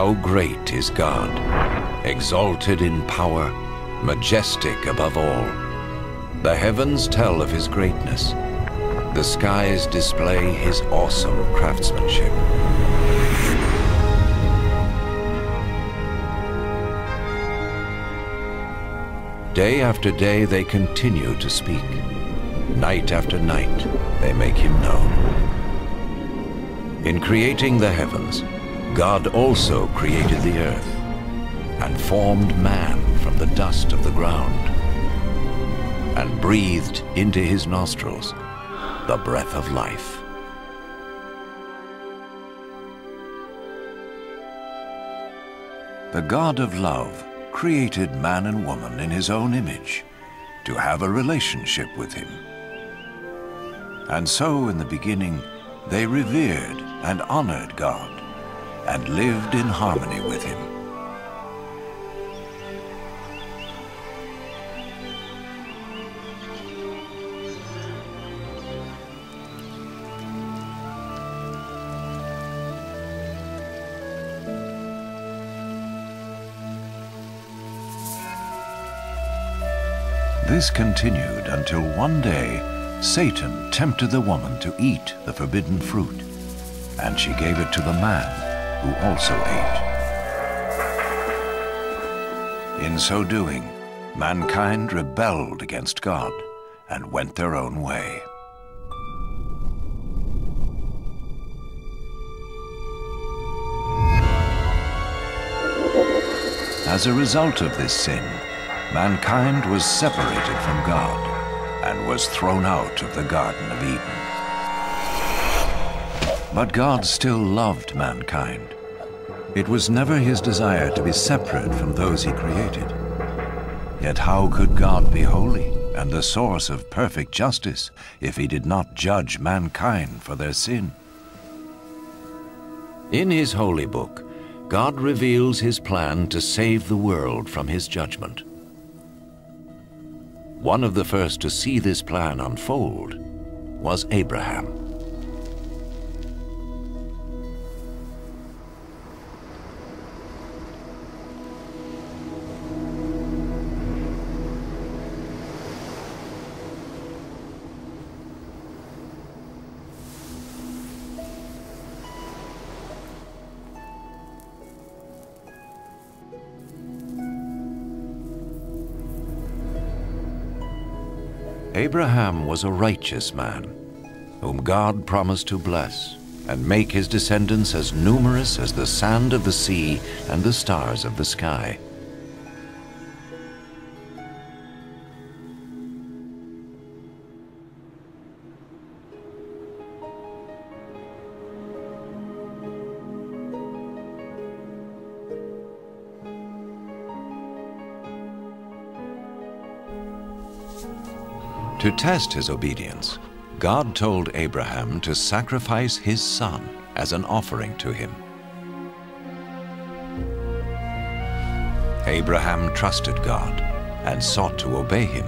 How great is God, exalted in power, majestic above all. The heavens tell of his greatness. The skies display his awesome craftsmanship. Day after day they continue to speak. Night after night they make him known. In creating the heavens, God also created the earth and formed man from the dust of the ground and breathed into his nostrils the breath of life. The God of love created man and woman in his own image to have a relationship with him. And so in the beginning they revered and honored God and lived in harmony with him. This continued until one day Satan tempted the woman to eat the forbidden fruit, and she gave it to the man, who also ate. In so doing, mankind rebelled against God and went their own way. As a result of this sin, mankind was separated from God and was thrown out of the Garden of Eden. But God still loved mankind. It was never his desire to be separate from those he created. Yet how could God be holy and the source of perfect justice if he did not judge mankind for their sin? In his holy book, God reveals his plan to save the world from his judgment. One of the first to see this plan unfold was Abraham. Abraham was a righteous man, whom God promised to bless and make his descendants as numerous as the sand of the sea and the stars of the sky. To test his obedience, God told Abraham to sacrifice his son as an offering to him. Abraham trusted God and sought to obey him.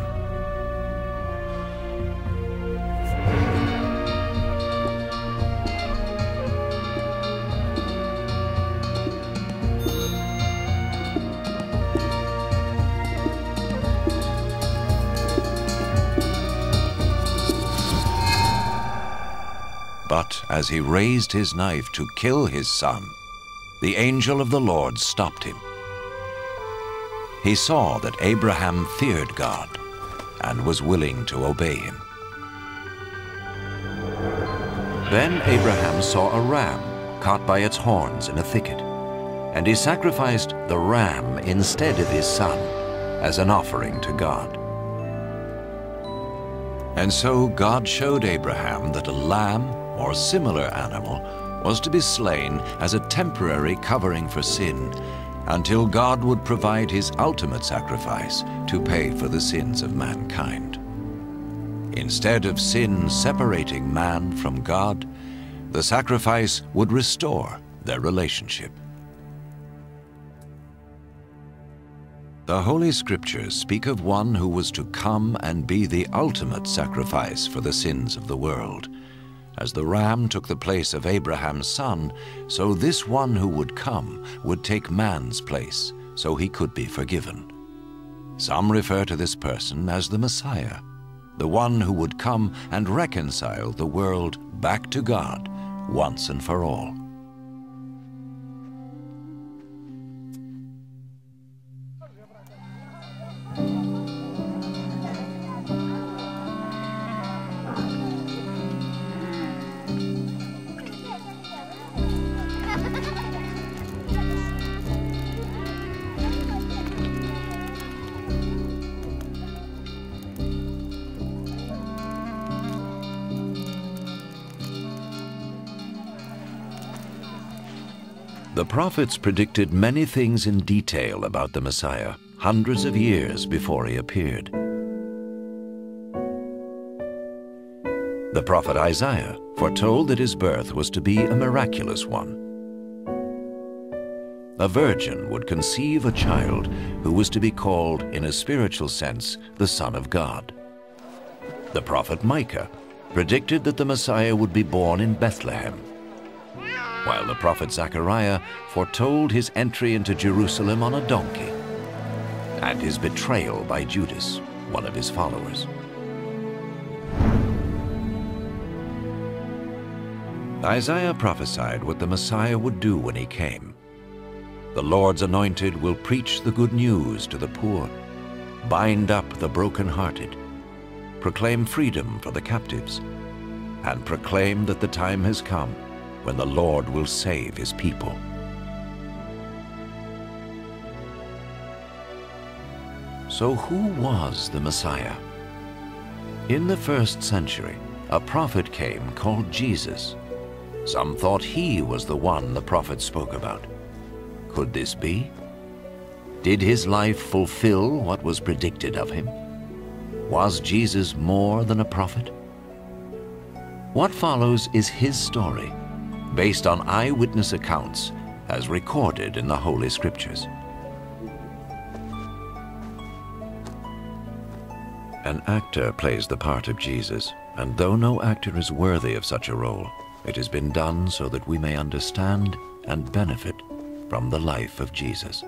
But as he raised his knife to kill his son, the angel of the Lord stopped him. He saw that Abraham feared God and was willing to obey him. Then Abraham saw a ram caught by its horns in a thicket, and he sacrificed the ram instead of his son as an offering to God. And so God showed Abraham that a lamb or similar animal was to be slain as a temporary covering for sin until God would provide his ultimate sacrifice to pay for the sins of mankind. Instead of sin separating man from God, the sacrifice would restore their relationship. The Holy Scriptures speak of one who was to come and be the ultimate sacrifice for the sins of the world, As the ram took the place of Abraham's son, so this one who would come would take man's place, so he could be forgiven. Some refer to this person as the Messiah, the one who would come and reconcile the world back to God once and for all. The prophets predicted many things in detail about the Messiah, hundreds of years before he appeared. The prophet Isaiah foretold that his birth was to be a miraculous one. A virgin would conceive a child who was to be called, in a spiritual sense, the Son of God. The prophet Micah predicted that the Messiah would be born in Bethlehem, while the prophet Zechariah foretold his entry into Jerusalem on a donkey and his betrayal by Judas, one of his followers. Isaiah prophesied what the Messiah would do when he came. The Lord's anointed will preach the good news to the poor, bind up the brokenhearted, proclaim freedom for the captives, and proclaim that the time has come when the Lord will save his people. So who was the Messiah? In the first century, a prophet came called Jesus. Some thought he was the one the prophet spoke about. Could this be? Did his life fulfill what was predicted of him? Was Jesus more than a prophet? What follows is his story, based on eyewitness accounts as recorded in the Holy Scriptures. An actor plays the part of Jesus, and though no actor is worthy of such a role, it has been done so that we may understand and benefit from the life of Jesus.